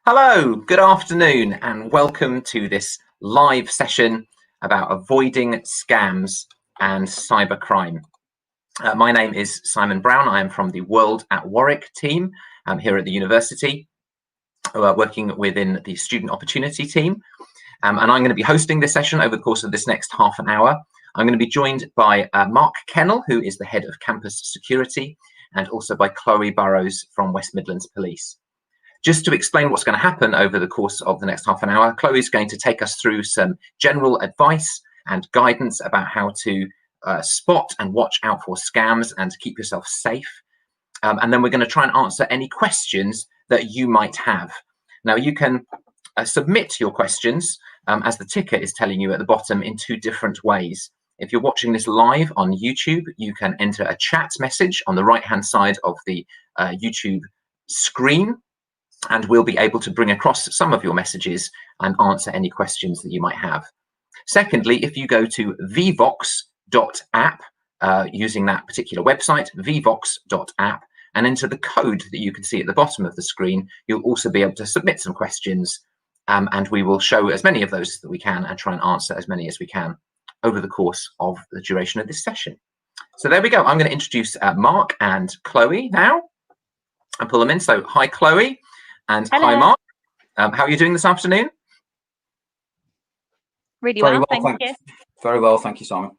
Hello, good afternoon, and welcome to this live session about avoiding scams and cybercrime. My name is Simon Brown. I am from the World at Warwick team here at the university, working within the Student Opportunity team. And I'm going to be hosting this session over the course of this next half an hour. I'm going to be joined by Mark Kennell, who is the head of campus security, and also by Chloe Burrows from West Midlands Police. Just to explain what's going to happen over the course of the next half an hour, Chloe is going to take us through some general advice and guidance about how to spot and watch out for scams and to keep yourself safe. And then we're going to try and answer any questions that you might have. Now, you can submit your questions, as the ticker is telling you at the bottom, in two different ways. If you're watching this live on YouTube, you can enter a chat message on the right-hand side of the YouTube screen, and we'll be able to bring across some of your messages and answer any questions that you might have. Secondly, if you go to vvox.app, using that particular website, vvox.app, and enter the code that you can see at the bottom of the screen, you'll also be able to submit some questions, and we will show as many of those that we can and try and answer as many as we can over the course of the duration of this session. So there we go. I'm going to introduce Mark and Chloe now and pull them in. So hi, Chloe. And hello. Hi, Mark. How are you doing this afternoon? Really well, thank you. Very well, thank you, Simon.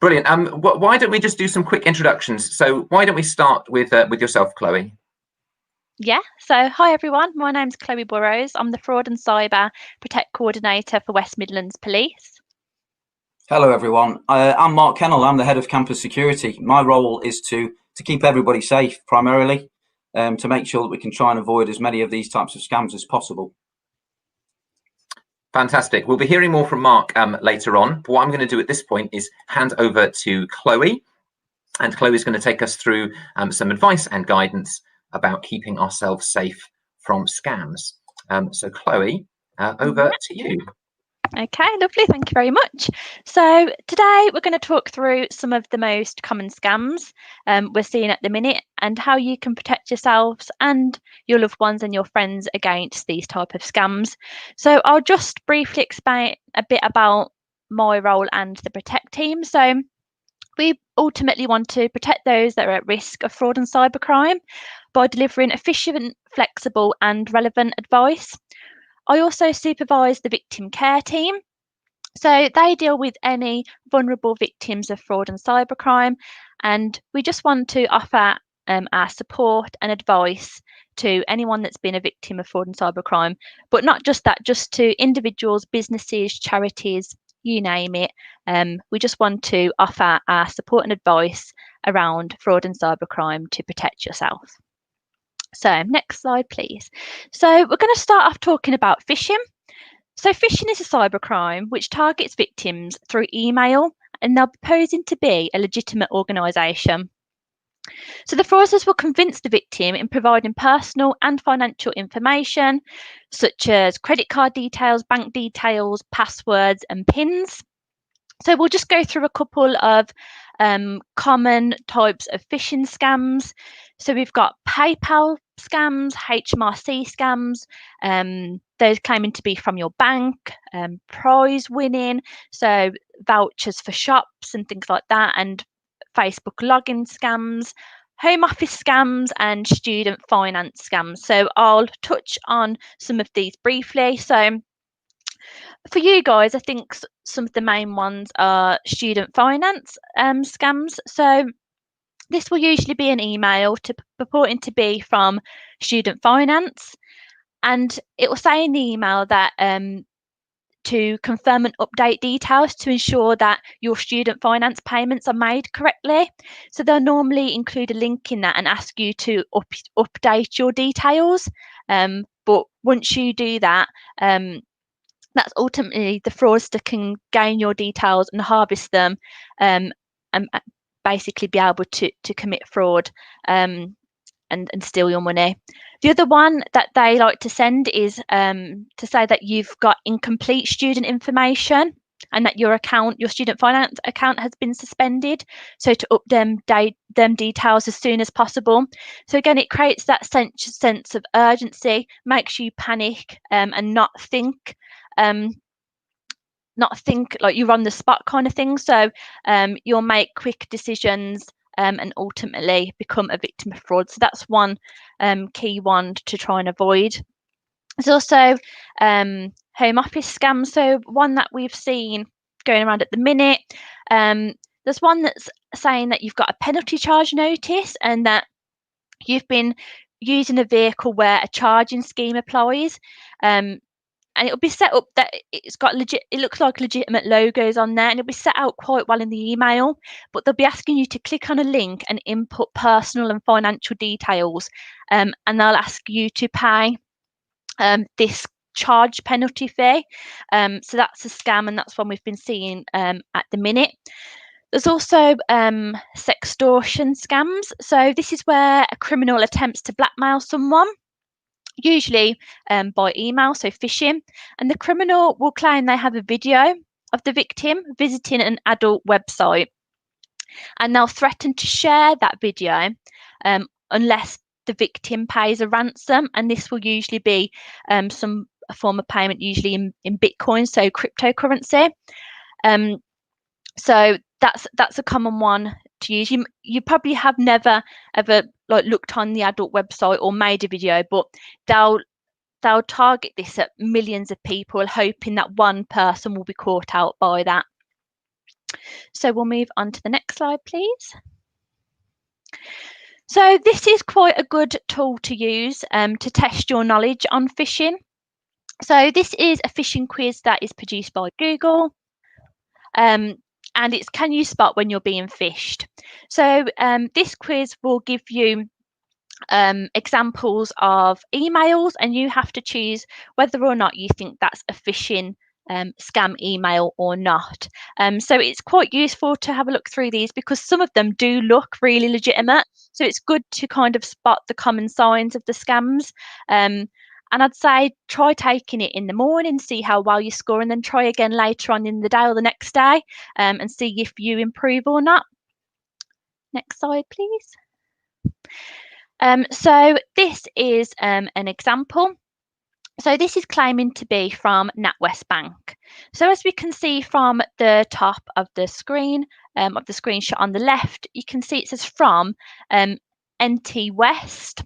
Brilliant. Why don't we just do some quick introductions? So why don't we start with yourself, Chloe? Yeah, so hi everyone, my name's Chloe Burrows. I'm the Fraud and Cyber Protect Coordinator for West Midlands Police. Hello everyone, I'm Mark Kennell. I'm the head of campus security. My role is to keep everybody safe primarily, to make sure that we can try and avoid as many of these types of scams as possible. Fantastic. We'll be hearing more from Mark later on. But what I'm going to do at this point is hand over to Chloe, and Chloe is going to take us through some advice and guidance about keeping ourselves safe from scams. So Chloe, over to you. Okay, lovely. Thank you very much. So today we're going to talk through some of the most common scams we're seeing at the minute and how you can protect yourselves and your loved ones and your friends against these type of scams. So I'll just briefly explain a bit about my role and the Protect team. So we ultimately want to protect those that are at risk of fraud and cybercrime by delivering efficient, flexible and relevant advice. I also supervise the victim care team. So they deal with any vulnerable victims of fraud and cybercrime, and we just want to offer our support and advice to anyone that's been a victim of fraud and cybercrime, but not just that, just to individuals, businesses, charities, you name it. We just want to offer our support and advice around fraud and cybercrime to protect yourself. So next slide, please. So we're going to start off talking about phishing. So phishing is a cybercrime which targets victims through email, and they'll be posing to be a legitimate organisation. So the fraudsters will convince the victim in providing personal and financial information, such as credit card details, bank details, passwords and PINs. So we'll just go through a couple of common types of phishing scams. So we've got PayPal scams, Hmrc scams, those claiming to be from your bank, prize winning, so vouchers for shops and things like that, and Facebook login scams, home office scams and student finance scams. So I'll touch on some of these briefly. So for you guys, I think some of the main ones are student finance scams. So this will usually be an email purporting to be from student finance, and it will say in the email that to confirm and update details to ensure that your student finance payments are made correctly. So they'll normally include a link in that and ask you to update your details. But once you do that, that's ultimately the fraudster can gain your details and harvest them, and basically be able to commit fraud and steal your money. The other one that they like to send is to say that you've got incomplete student information and that your student finance account has been suspended. So to update them details as soon as possible. So again, it creates that sense of urgency, makes you panic and not think like you're on the spot kind of thing. So you'll make quick decisions and ultimately become a victim of fraud. So that's one key one to try and avoid. There's also home office scams. So one that we've seen going around at the minute. There's one that's saying that you've got a penalty charge notice and that you've been using a vehicle where a charging scheme applies. And it'll be set up that it's got it looks like legitimate logos on there, and it'll be set out quite well in the email, but they'll be asking you to click on a link and input personal and financial details, and they'll ask you to pay this charge penalty fee. So that's a scam, and that's one we've been seeing at the minute. There's also sextortion scams. So this is where a criminal attempts to blackmail someone, usually by email, so phishing, and the criminal will claim they have a video of the victim visiting an adult website, and they'll threaten to share that video unless the victim pays a ransom, and this will usually be some form of payment, usually in Bitcoin, so cryptocurrency. So that's a common one to use. You probably have never ever like looked on the adult website or made a video, but they'll target this at millions of people, hoping that one person will be caught out by that. So we'll move on to the next slide, please. So this is quite a good tool to use to test your knowledge on phishing. So this is a phishing quiz that is produced by Google. And it's can you spot when you're being phished? So this quiz will give you examples of emails, and you have to choose whether or not you think that's a phishing scam email or not. So it's quite useful to have a look through these because some of them do look really legitimate. So it's good to kind of spot the common signs of the scams. And I'd say try taking it in the morning, see how well you score, and then try again later on in the day or the next day and see if you improve or not. Next slide, please. So this is an example. So this is claiming to be from NatWest Bank. So as we can see from the top of the screen, of the screenshot on the left, you can see it says from NT West.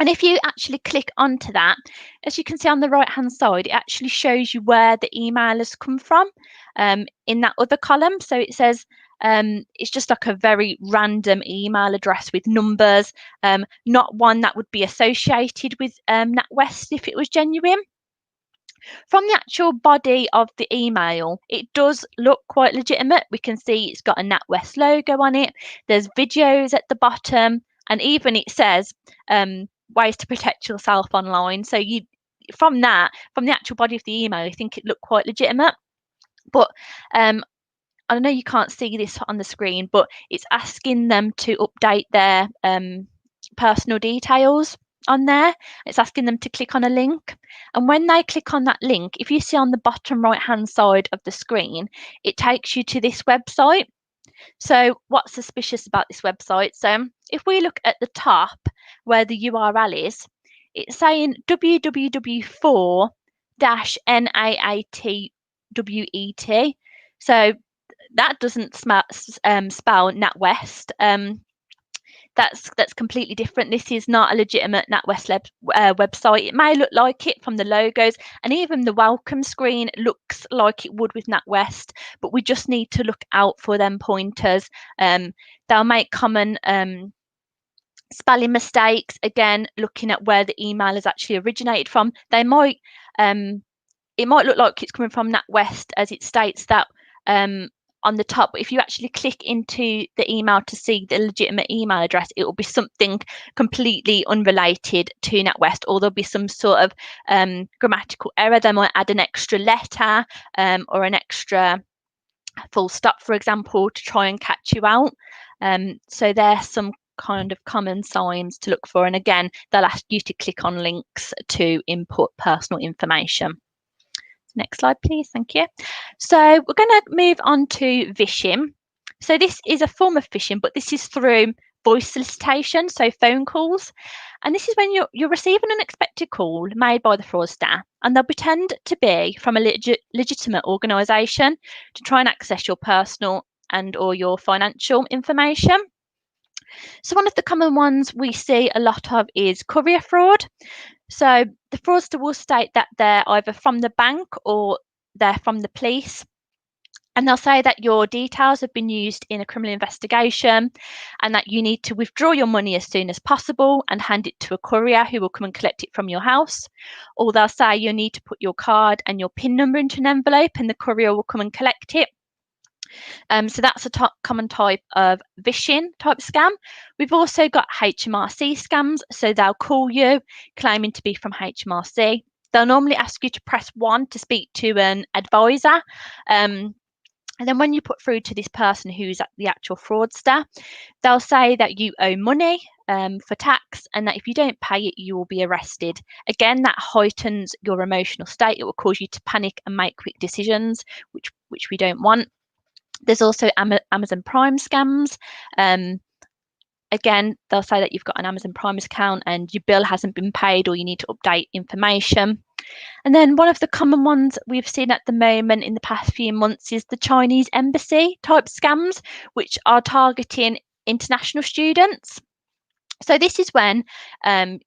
And if you actually click onto that, as you can see on the right hand side, it actually shows you where the email has come from in that other column. So it says it's just like a very random email address with numbers, not one that would be associated with NatWest if it was genuine. From the actual body of the email, it does look quite legitimate. We can see it's got a NatWest logo on it. There's videos at the bottom, and even it says ways to protect yourself online. So from the actual body of the email, I think it looked quite legitimate. But I know you can't see this on the screen, but it's asking them to update their personal details on there. It's asking them to click on a link, and when they click on that link, if you see on the bottom right hand side of the screen, it takes you to this website. So what's suspicious about this website? So if we look at the top where the URL is, it's saying www.4-NAATWET. So that doesn't spell NatWest. That's completely different. This is not a legitimate NatWest website. It may look like it from the logos, and even the welcome screen looks like it would with NatWest, but we just need to look out for them pointers. They'll make common spelling mistakes. Again, looking at where the email has actually originated from. They might it might look like it's coming from NatWest as it states that on the top, but if you actually click into the email to see the legitimate email address, it will be something completely unrelated to NatWest, or there'll be some sort of grammatical error. They might add an extra letter or an extra full stop, for example, to try and catch you out. So there's some kind of common signs to look for, and again, they'll ask you to click on links to input personal information. Next slide, please. Thank you. So we're going to move on to phishing. So this is a form of phishing, but this is through voice solicitation, so phone calls. And this is when you're receiving an unexpected call made by the fraudster, and they'll pretend to be from a legitimate organisation to try and access your personal and or your financial information. So one of the common ones we see a lot of is courier fraud. So the fraudster will state that they're either from the bank or they're from the police. And they'll say that your details have been used in a criminal investigation and that you need to withdraw your money as soon as possible and hand it to a courier who will come and collect it from your house. Or they'll say you need to put your card and your PIN number into an envelope and the courier will come and collect it. So that's a common type of phishing type scam. We've also got Hmrc scams. So they'll call you claiming to be from Hmrc. They'll normally ask you to press 1 to speak to an advisor. And then when you put through to this person who's the actual fraudster, they'll say that you owe money for tax and that if you don't pay it, you will be arrested. Again, that heightens your emotional state. It will cause you to panic and make quick decisions, which we don't want. There's also Amazon Prime scams. Again, they'll say that you've got an Amazon Prime account and your bill hasn't been paid or you need to update information. And then one of the common ones we've seen at the moment in the past few months is the Chinese embassy type scams, which are targeting international students. So this is when the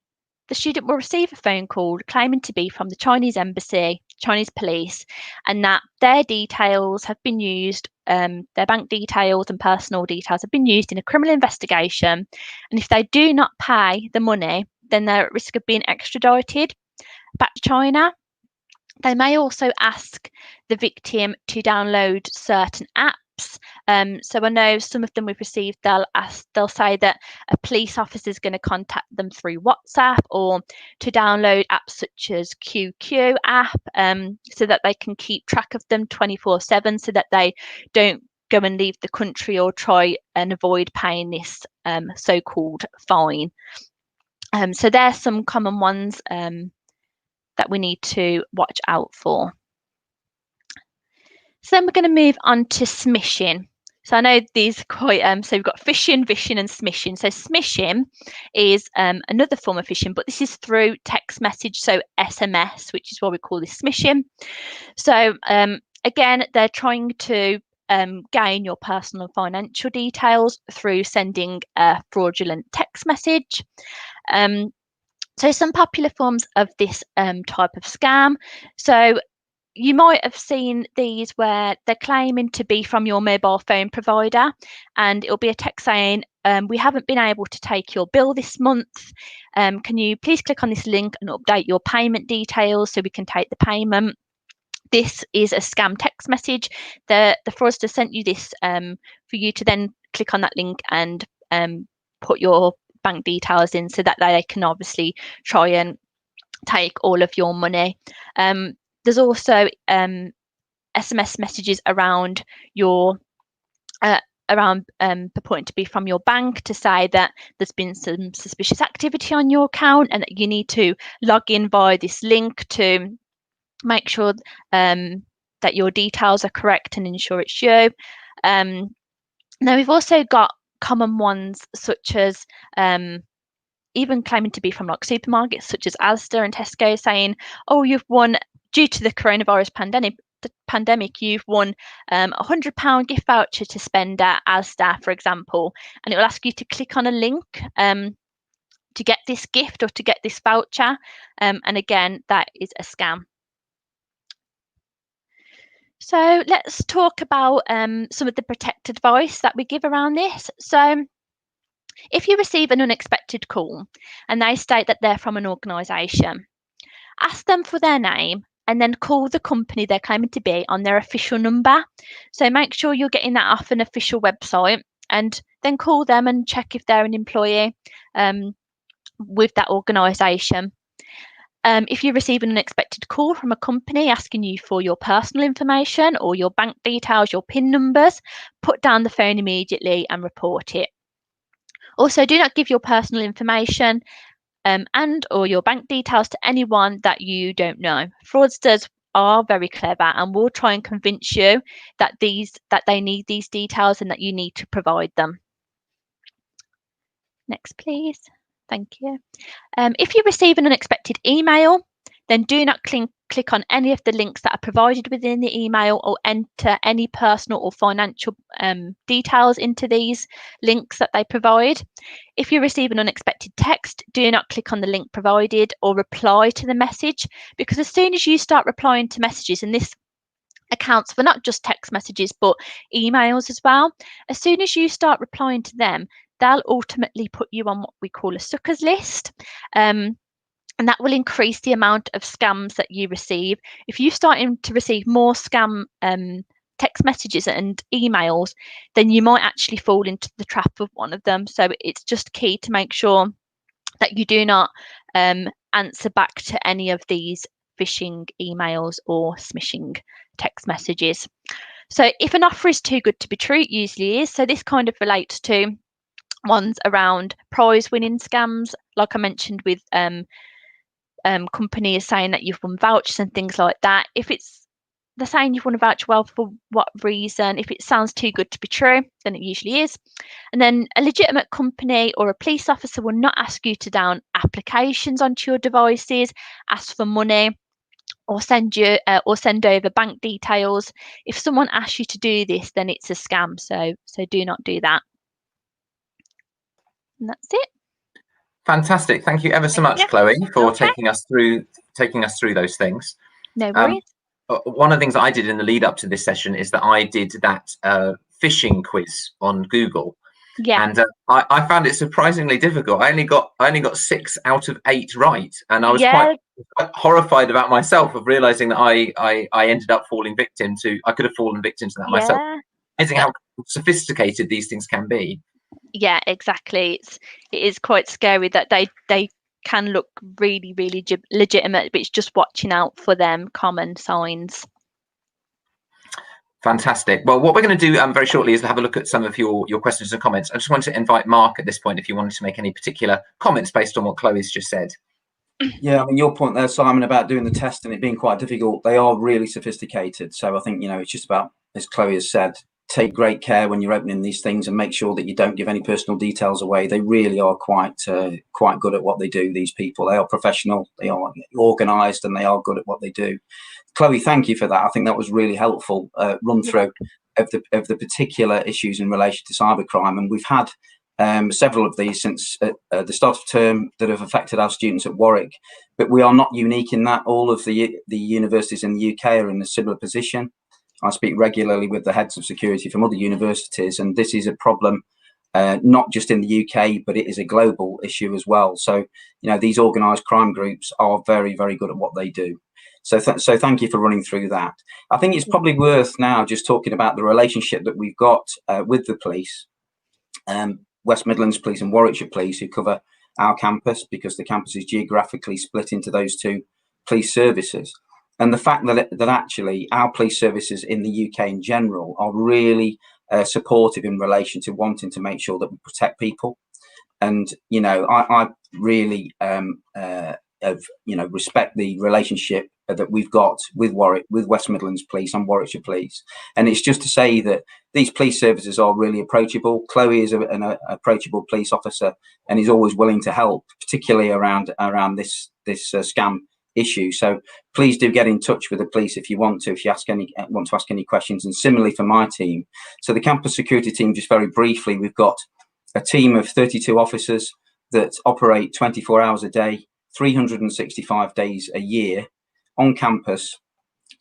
student will receive a phone call claiming to be from the Chinese embassy, Chinese police, and that their details have been used, their bank details and personal details have been used in a criminal investigation. And if they do not pay the money, then they're at risk of being extradited back to China. They may also ask the victim to download certain apps. So I know some of them we've received, they'll say that a police officer is going to contact them through WhatsApp or to download apps such as QQ app so that they can keep track of them 24/7 so that they don't go and leave the country or try and avoid paying this so-called fine. So there's some common ones that we need to watch out for. So then we're going to move on to smishing. So I know these are quite, so we've got phishing, vishing and smishing. So smishing is another form of phishing, but this is through text message, so SMS, which is what we call this smishing. So again, they're trying to gain your personal and financial details through sending a fraudulent text message. So some popular forms of this type of scam. So you might have seen these where they're claiming to be from your mobile phone provider and it'll be a text saying, we haven't been able to take your bill this month. Can you please click on this link and update your payment details so we can take the payment? This is a scam text message. The fraudster sent you this for you to then click on that link and put your bank details in so that they can obviously try and take all of your money. There's also SMS messages around your purporting to be from your bank to say that there's been some suspicious activity on your account and that you need to log in via this link to make sure that your details are correct and ensure it's you. Now we've also got common ones such as even claiming to be from like supermarkets such as Asda and Tesco saying, oh, you've won, due to the coronavirus pandemic, you've won £100 gift voucher to spend at Asda, for example, and it will ask you to click on a link to get this gift or to get this voucher. And again, that is a scam. So let's talk about some of the protect advice that we give around this. So if you receive an unexpected call and they state that they're from an organisation, ask them for their name and then call the company they're claiming to be on their official number. So make sure you're getting that off an official website and then call them and check if they're an employee with that organisation. If you receive an unexpected call from a company asking you for your personal information or your bank details, your PIN numbers, put down the phone immediately and report it. Also, do not give your personal information and or your bank details to anyone that you don't know. Fraudsters are very clever and will try and convince you that they need these details and that you need to provide them. Next, please. Thank you. If you receive an unexpected email, then do not click on any of the links that are provided within the email or enter any personal or financial details into these links that they provide. If you receive an unexpected text, do not click on the link provided or reply to the message, because as soon as you start replying to messages, and this accounts for not just text messages but emails as well, as soon as you start replying to them, they'll ultimately put you on what we call a suckers list. And that will increase the amount of scams that you receive. If you're starting to receive more scam text messages and emails, then you might actually fall into the trap of one of them. So it's just key to make sure that you do not answer back to any of these phishing emails or smishing text messages. So if an offer is too good to be true, it usually is. So this kind of relates to ones around prize winning scams, like I mentioned with companies saying that you've won vouchers and things like that. If they're saying you've won a voucher, well, for what reason? If it sounds too good to be true, then it usually is. And then a legitimate company or a police officer will not ask you to download applications onto your devices, ask for money, or send over bank details. If someone asks you to do this, then it's a scam. So do not do that. And that's it. Fantastic. Thank you ever so much, Chloe, for taking us through those things. No worries. One of the things I did in the lead up to this session is that I did that phishing quiz on Google. Yeah. And I found it surprisingly difficult. I only got 6 out of 8 right, and I was quite horrified about myself of realizing that I ended up falling victim to. I could have fallen victim to that myself. Amazing how sophisticated these things can be. Yeah, exactly. It is quite scary that they can look really, really legitimate, but it's just watching out for them common signs. Fantastic. Well, what we're going to do very shortly is have a look at some of your questions and comments. I just want to invite Mark at this point if you wanted to make any particular comments based on what Chloe's just said. Yeah, I mean, your point there, Simon, about doing the test and it being quite difficult, they are really sophisticated. So I think, it's just about, as Chloe has said, take great care when you're opening these things and make sure that you don't give any personal details away. They really are quite good at what they do, these people. They are professional, they are organised, and they are good at what they do. Chloe, thank you for that. I think that was really helpful run through of the particular issues in relation to cybercrime. And we've had several of these since the start of term that have affected our students at Warwick. But we are not unique in that. All of the universities in the UK are in a similar position. I speak regularly with the heads of security from other universities, and this is a problem not just in the UK, but it is a global issue as well. So, these organised crime groups are very, very good at what they do. So thank you for running through that. I think it's probably worth now just talking about the relationship that we've got with the police, West Midlands Police and Warwickshire Police, who cover our campus, because the campus is geographically split into those two police services. And the fact that actually our police services in the UK in general are really supportive in relation to wanting to make sure that we protect people. And, I really respect the relationship that we've got with Warwick, with West Midlands Police and Warwickshire Police. And it's just to say that these police services are really approachable. Chloe is an approachable police officer and is always willing to help, particularly around this scam issue. So please do get in touch with the police if you want to ask any questions. And similarly for my team. So the campus security team, just very briefly, we've got a team of 32 officers that operate 24 hours a day, 365 days a year on campus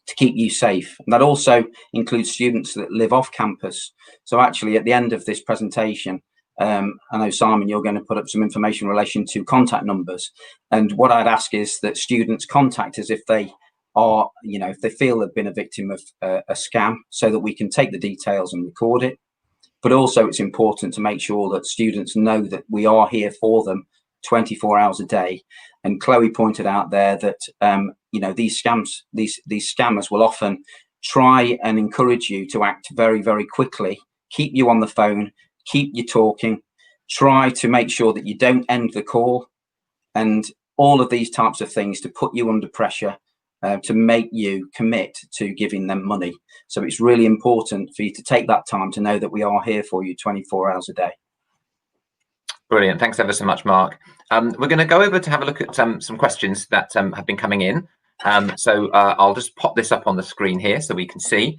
to keep you safe. And that also includes students that live off campus. So actually at the end of this presentation, I know, Simon, you're going to put up some information in relation to contact numbers. And what I'd ask is that students contact us if they are, if they feel they've been a victim of a scam, so that we can take the details and record it. But also it's important to make sure that students know that we are here for them 24 hours a day. And Chloe pointed out there that, these scammers will often try and encourage you to act very, very quickly, keep you on the phone, keep you talking, try to make sure that you don't end the call, and all of these types of things to put you under pressure to make you commit to giving them money. So it's really important for you to take that time to know that we are here for you 24 hours a day. Brilliant. Thanks ever so much, Mark. We're going to go over to have a look at some questions that have been coming in. So I'll just pop this up on the screen here so we can see.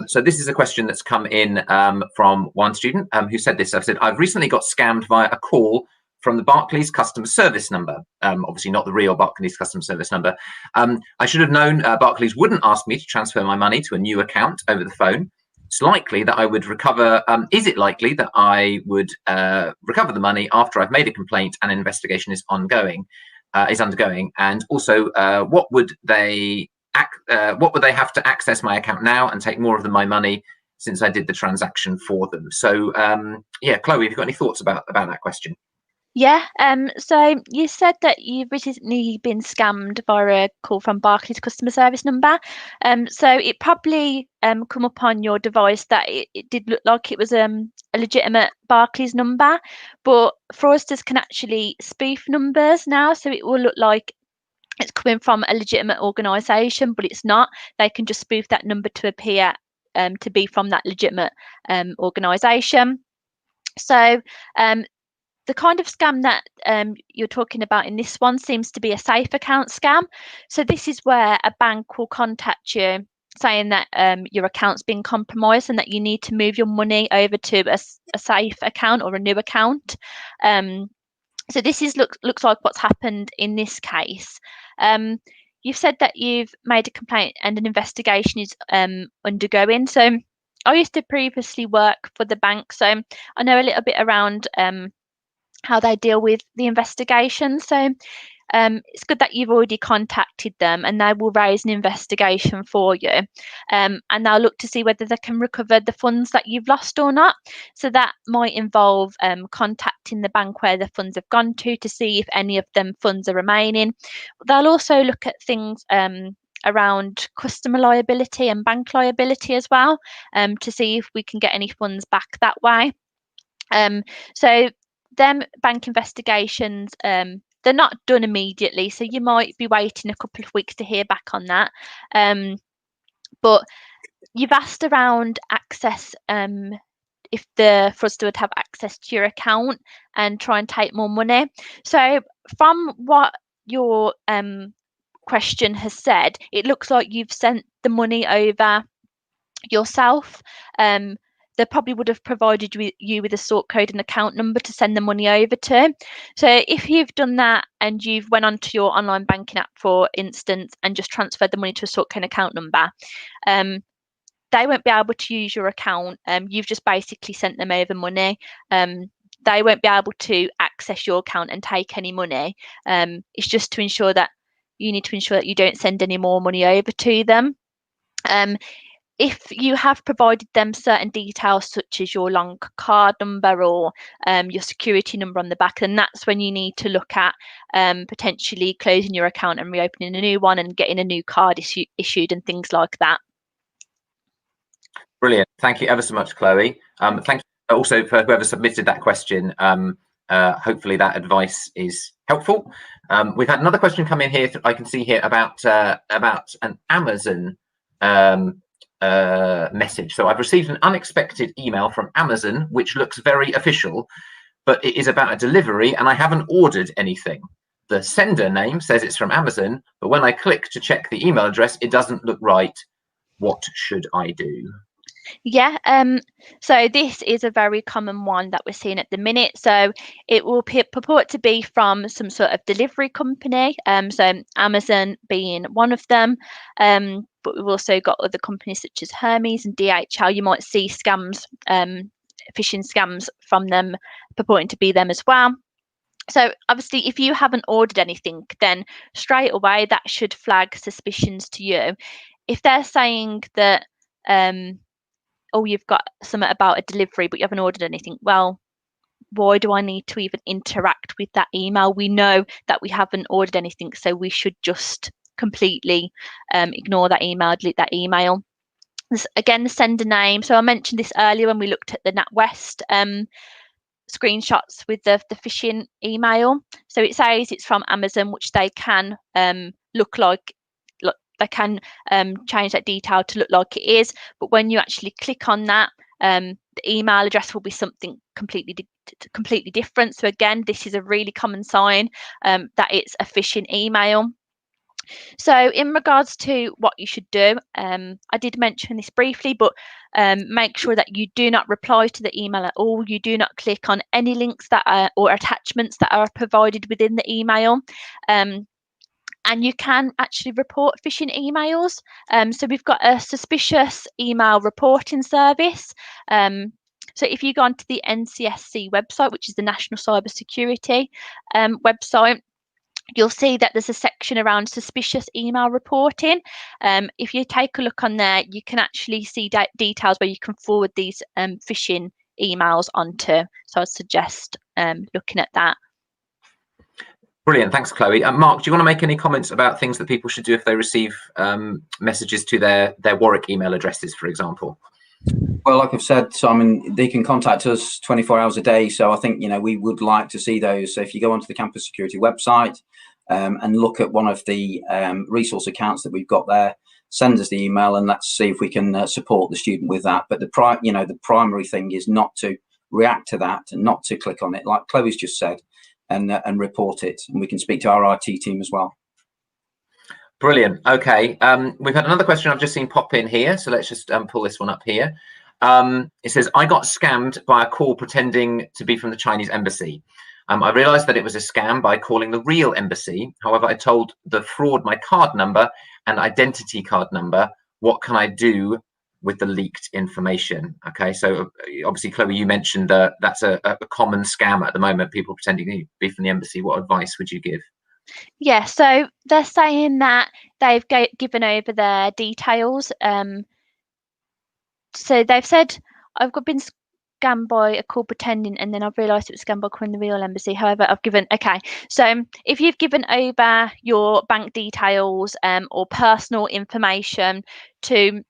So this is a question that's come in from one student who said this. I've said, I've recently got scammed via a call from the Barclays customer service number. Obviously not the real Barclays customer service number. I should have known Barclays wouldn't ask me to transfer my money to a new account over the phone. It's likely that I would recover. Is it likely that I would recover the money after I've made a complaint and an investigation is undergoing? And also, what would they have to access my account now and take more of my money since I did the transaction for them? So yeah, Chloe, have you got any thoughts about that question? Yeah, so you said that you've recently been scammed via a call from Barclays customer service number. So it probably come up on your device that it did look like it was a legitimate Barclays number, but fraudsters can actually spoof numbers now, so it will look like it's coming from a legitimate organisation, but it's not. They can just spoof that number to appear to be from that legitimate organisation. So the kind of scam that you're talking about in this one seems to be a safe account scam. So this is where a bank will contact you saying that your account's been compromised and that you need to move your money over to a safe account or a new account. So this is looks like what's happened in this case. You've said that you've made a complaint and an investigation is undergoing. So I used to previously work for the bank, so I know a little bit around how they deal with the investigation. So it's good that you've already contacted them and they will raise an investigation for you, and they'll look to see whether they can recover the funds that you've lost or not. So that might involve contacting the bank where the funds have gone to see if any of them funds are remaining. They'll also look at things around customer liability and bank liability as well, to see if we can get any funds back that way. So them bank investigations, they're not done immediately, so you might be waiting a couple of weeks to hear back on that. But you've asked around access, if the fraudster would have access to your account and try and take more money. So from what your question has said, it looks like you've sent the money over yourself. They probably would have provided you with a sort code and account number to send the money over to. So if you've done that and you've went onto your online banking app, for instance, and just transferred the money to a sort code and account number, they won't be able to use your account. You've just basically sent them over money. They won't be able to access your account and take any money. It's just to ensure that you need to ensure that you don't send any more money over to them. If you have provided them certain details such as your long card number or your security number on the back, then that's when you need to look at potentially closing your account and reopening a new one and getting a new card issued and things like that. Brilliant. Thank you ever so much, Chloe. Thank you also for whoever submitted that question. Hopefully that advice is helpful. We've had another question come in here. I can see here about an Amazon message. So I've received an unexpected email from Amazon, which looks very official, but it is about a delivery and I haven't ordered anything. The sender name says it's from Amazon, but when I click to check the email address, it doesn't look right. What should I do? Yeah, so this is a very common one that we're seeing at the minute. So it will purport to be from some sort of delivery company, so Amazon being one of them, but we've also got other companies such as Hmrc and DHL. You might see scams, phishing scams from them purporting to be them as well. So obviously if you haven't ordered anything, then straight away that should flag suspicions to you. If they're saying that oh, you've got something about a delivery, but you haven't ordered anything. Well, why do I need to even interact with that email? We know that we haven't ordered anything, so we should just completely ignore that email, delete that email. Again, the sender name. So I mentioned this earlier when we looked at the NatWest screenshots with the phishing email. So it says it's from Amazon, which they can look like they can change that detail to look like it is. But when you actually click on that, the email address will be something completely different. So again, this is a really common sign that it's a phishing email. So in regards to what you should do, I did mention this briefly, but make sure that you do not reply to the email at all. You do not click on any links that are, or attachments that are provided within the email. And you can actually report phishing emails. So we've got a suspicious email reporting service. So if you go onto the NCSC website, which is the National Cyber Security website, you'll see that there's a section around suspicious email reporting. If you take a look on there, you can actually see details where you can forward these phishing emails onto. So I'd suggest looking at that. Brilliant, thanks, Chloe. Mark, do you want to make any comments about things that people should do if they receive messages to their Warwick email addresses, for example? Well, like I've said, Simon, they can contact us 24 hours a day. So I think, we would like to see those. So if you go onto the Campus Security website and look at one of the resource accounts that we've got there, send us the email and let's see if we can support the student with that. But the primary thing is not to react to that and not to click on it, like Chloe's just said, and report it. And we can speak to our IT team as well. Brilliant. Okay. We've had another question I've just seen pop in here. So let's just pull this one up here. It says, I got scammed by a call pretending to be from the Chinese embassy. I realized that it was a scam by calling the real embassy. However, I told the fraud my card number and identity card number. What can I do with the leaked information? Okay, so obviously, Chloe, you mentioned that that's a common scam at the moment, people pretending to be from the embassy. What advice would you give? Yeah, so they're saying that they've given over their details. So they've said, I've been scammed by a call pretending, and then I've realised it was scammed by calling the real embassy. However, so if you've given over your bank details or personal information to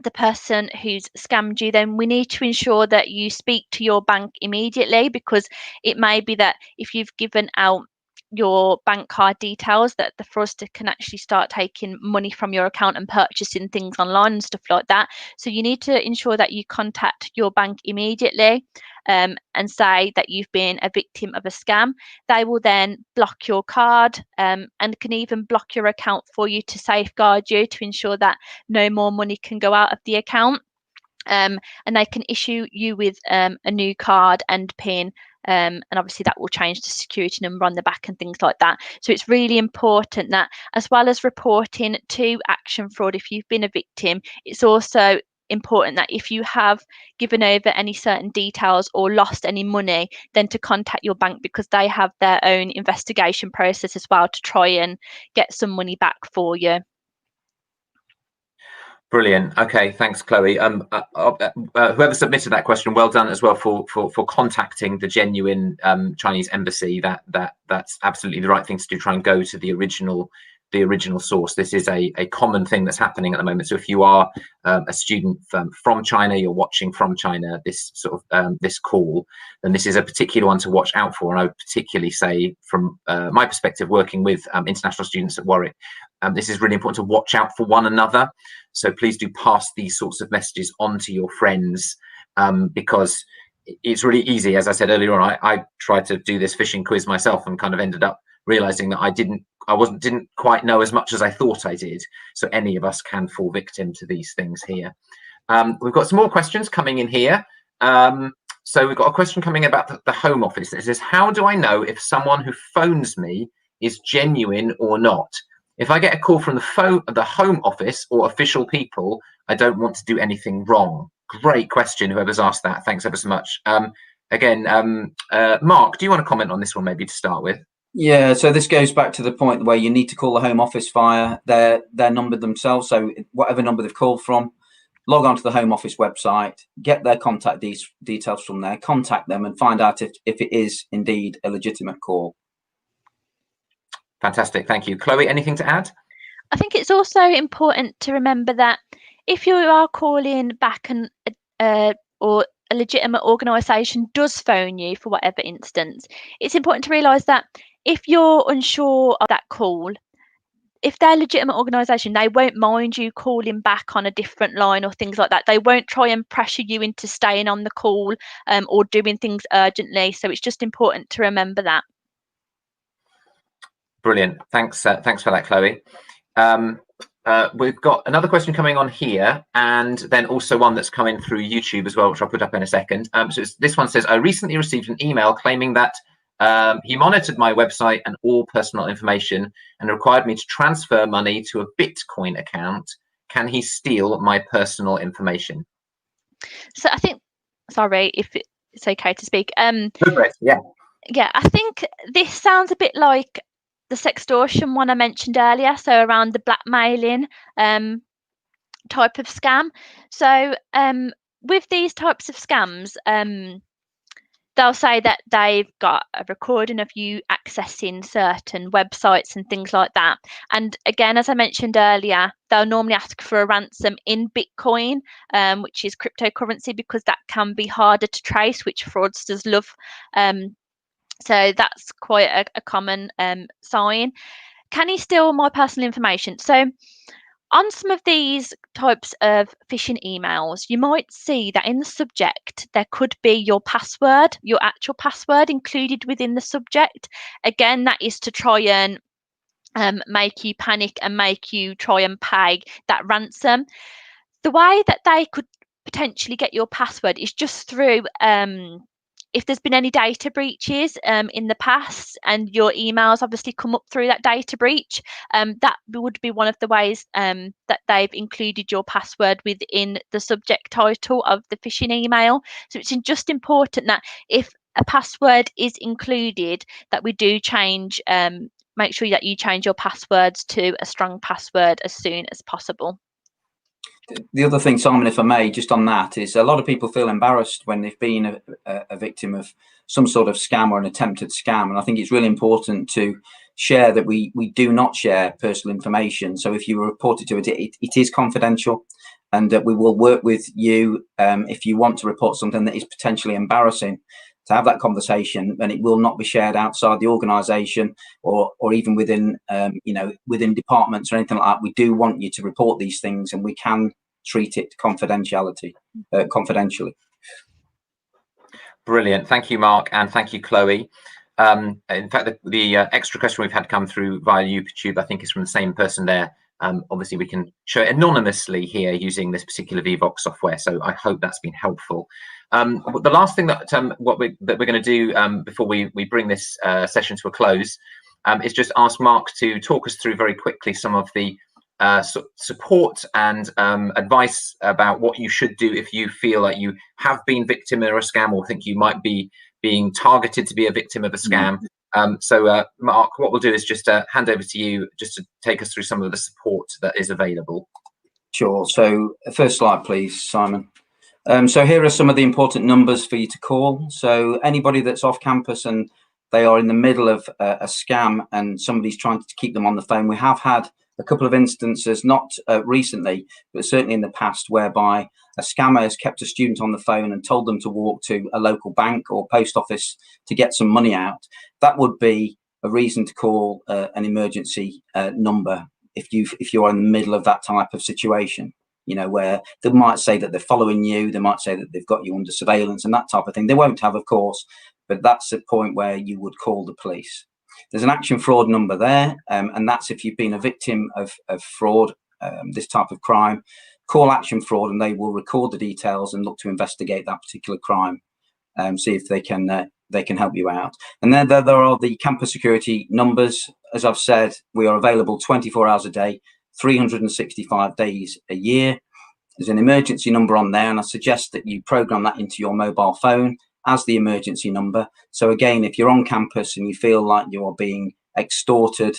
the person who's scammed you, then we need to ensure that you speak to your bank immediately, because it may be that if you've given out your bank card details, that the fraudster can actually start taking money from your account and purchasing things online and stuff like that. So you need to ensure that you contact your bank immediately and say that you've been a victim of a scam. They will then block your card and can even block your account for you to safeguard you, to ensure that no more money can go out of the account. And they can issue you with a new card and PIN. And obviously that will change the security number on the back and things like that. So it's really important that, as well as reporting to Action Fraud if you've been a victim, it's also important that if you have given over any certain details or lost any money, then to contact your bank, because they have their own investigation process as well to try and get some money back for you. Brilliant. Okay, thanks, Chloe. Whoever submitted that question, well done as well for contacting the genuine Chinese embassy. That's absolutely the right thing to do. Try and go to the original source. This is a common thing that's happening at the moment. So if you are a student from China, you're watching from China this sort of this call, then this is a particular one to watch out for. And I would particularly say, from my perspective, working with international students at Warwick, this is really important to watch out for one another. So please do pass these sorts of messages on to your friends, because it's really easy. As I said earlier on, I tried to do this phishing quiz myself and kind of ended up realizing that I didn't quite know as much as I thought I did. So any of us can fall victim to these things here. We've got some more questions coming in here. So we've got a question coming about the Home Office. It says, how do I know if someone who phones me is genuine or not? If I get a call from the Home Office or official people, I don't want to do anything wrong. Great question, whoever's asked that. Thanks ever so much. Again, Mark, do you want to comment on this one maybe to start with? Yeah, so this goes back to the point where you need to call the Home Office via their number themselves. So whatever number they've called from, log on to the Home Office website, get their contact details from there, contact them and find out if it is indeed a legitimate call. Fantastic, thank you. Chloe, anything to add? I think it's also important to remember that if you are calling back and or a legitimate organisation does phone you for whatever instance, it's important to realise that if you're unsure of that call, if they're a legitimate organisation, they won't mind you calling back on a different line or things like that. They won't try and pressure you into staying on the call or doing things urgently. So it's just important to remember that. Brilliant. Thanks for that, Chloe. We've got another question coming on here, and then also one that's coming through YouTube as well, which I'll put up in a second. So this one says, I recently received an email claiming that he monitored my website and all personal information and required me to transfer money to a Bitcoin account. Can he steal my personal information? So I think, sorry if it's okay to speak. Yeah, I think this sounds a bit like the sextortion one I mentioned earlier, so around the blackmailing type of scam. So with these types of scams, they'll say that they've got a recording of you accessing certain websites and things like that. And again, as I mentioned earlier, they'll normally ask for a ransom in Bitcoin, which is cryptocurrency, because that can be harder to trace, which fraudsters love. So that's quite a common sign. Can he steal my personal information? So on some of these types of phishing emails, you might see that in the subject, there could be your password, your actual password included within the subject. Again, that is to try and make you panic and make you try and pay that ransom. The way that they could potentially get your password is just through if there's been any data breaches in the past and your emails obviously come up through that data breach, that would be one of the ways that they've included your password within the subject title of the phishing email. So it's just important that if a password is included, that we do change, make sure that you change your passwords to a strong password as soon as possible. The other thing, Simon, if I may, just on that, is a lot of people feel embarrassed when they've been a victim of some sort of scam or an attempted scam. And I think it's really important to share that we do not share personal information. So if you report it to it is confidential, and we will work with you if you want to report something that is potentially embarrassing, to have that conversation, and it will not be shared outside the organisation or even within within departments or anything like that. We do want you to report these things, and we can treat it confidentially. Brilliant. Thank you, Mark, and thank you, Chloe. In fact, the extra question we've had come through via YouTube, I think, is from the same person there. Obviously, we can show it anonymously here using this particular VVox software, so I hope that's been helpful. The last thing that we're going to do before we bring this session to a close is just ask Mark to talk us through very quickly some of the support and advice about what you should do if you feel like you have been victim of a scam or think you might be being targeted to be a victim of a scam. So Mark, what we'll do is just hand over to you just to take us through some of the support that is available. Sure. So first slide, please, Simon. So here are some of the important numbers for you to call. So anybody that's off campus and they are in the middle of a scam and somebody's trying to keep them on the phone, we have had a couple of instances, not recently, but certainly in the past, whereby a scammer has kept a student on the phone and told them to walk to a local bank or post office to get some money out. That would be a reason to call an emergency number if you're in the middle of that type of situation. You know, where they might say that they're following you, they might say that they've got you under surveillance and that type of thing. They won't have, of course, but that's the point where you would call the police. There's an action fraud number there, and that's if you've been a victim of fraud, this type of crime. Call action fraud, and they will record the details and look to investigate that particular crime, see if they can help you out. And then there are the campus security numbers. As I've said, we are available 24 hours a day, 365 days a year. There's an emergency number on there, and I suggest that you program that into your mobile phone as the emergency number. So again, if you're on campus and you feel like you are being extorted,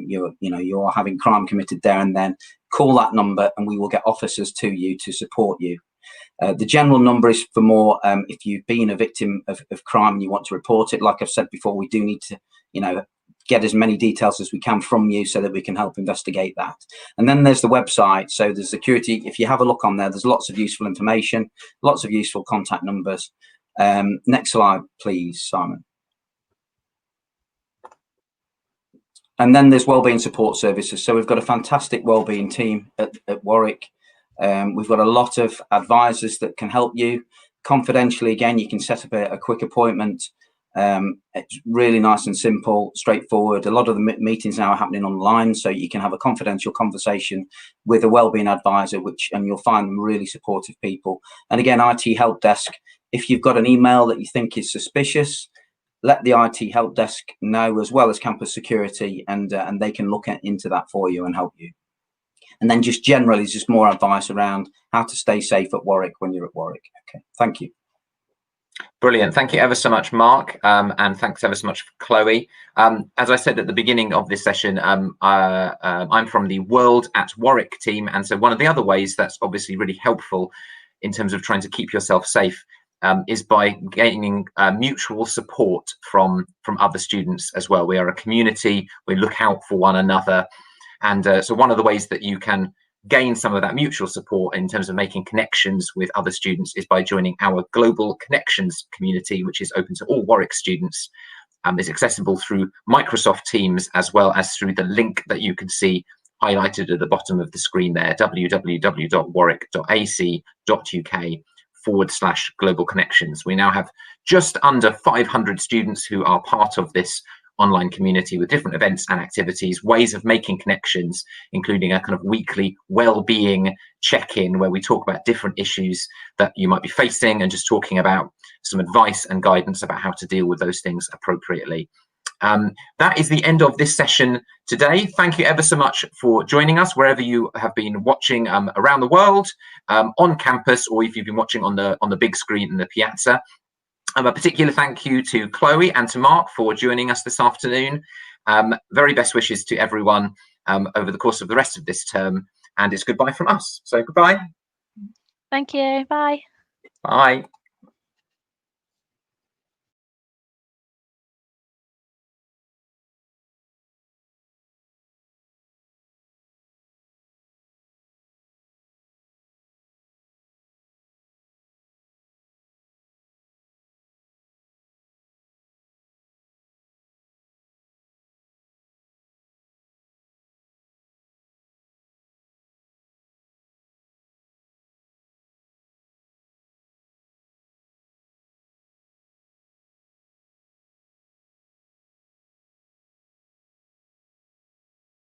you're having crime committed there and then, call that number and we will get officers to you to support you. The general number is for more if you've been a victim of crime and you want to report it. Like I've said before, we do need to, get as many details as we can from you so that we can help investigate that. And then there's the website. So the security, if you have a look on there, there's lots of useful information, lots of useful contact numbers. Next slide, please, Simon. And then there's wellbeing support services. So we've got a fantastic wellbeing team at Warwick. We've got a lot of advisors that can help you. Confidentially, again, you can set up a quick appointment. It's really nice and simple, straightforward. A lot of the meetings now are happening online, so you can have a confidential conversation with a wellbeing advisor, and you'll find them really supportive people. And again, IT help desk, if you've got an email that you think is suspicious, let the IT help desk know, as well as campus security, and they can look into that for you and help you. And then just generally, just more advice around how to stay safe at Warwick when you're at Warwick. Okay, thank you. Brilliant. Thank you ever so much, Mark, and thanks ever so much, Chloe. As I said at the beginning of this session, I'm from the World at Warwick team, and so one of the other ways that's obviously really helpful in terms of trying to keep yourself safe is by gaining mutual support from other students as well. We are a community, we look out for one another, and so one of the ways that you can gain some of that mutual support in terms of making connections with other students is by joining our Global Connections community, which is open to all Warwick students. It's accessible through Microsoft Teams, as well as through the link that you can see highlighted at the bottom of the screen there, www.warwick.ac.uk/global connections. We now have just under 500 students who are part of this online community, with different events and activities, ways of making connections, including a kind of weekly well-being check-in where we talk about different issues that you might be facing and just talking about some advice and guidance about how to deal with those things appropriately. That is the end of this session today. Thank you ever so much for joining us, wherever you have been watching around the world, on campus, or if you've been watching on the big screen in the piazza. A particular thank you to Chloe and to Mark for joining us this afternoon. Very best wishes to everyone over the course of the rest of this term, and it's goodbye from us. So goodbye. Thank you. Bye. Bye.